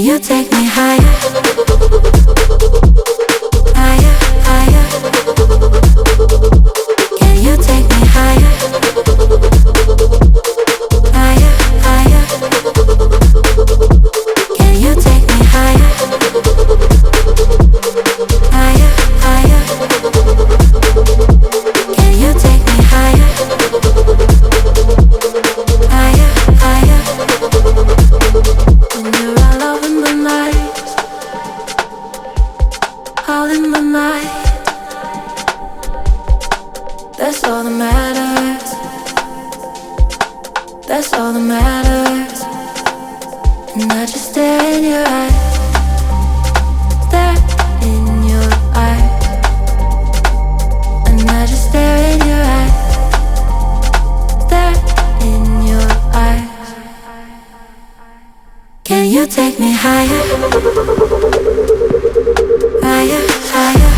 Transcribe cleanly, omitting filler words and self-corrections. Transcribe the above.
you take me higher? Higher, higher. Can you take me higher? Higher, higher. Can you take me higher? Higher, higher. Can you take me higher? Higher, higher. When you're all over in the night, all in the night, that's all that matters. That's all that matters. And I just stare in your eyes, stare in your eyes, and I just stare in your eyes, stare in your eyes. Can you take me higher? Higher, higher.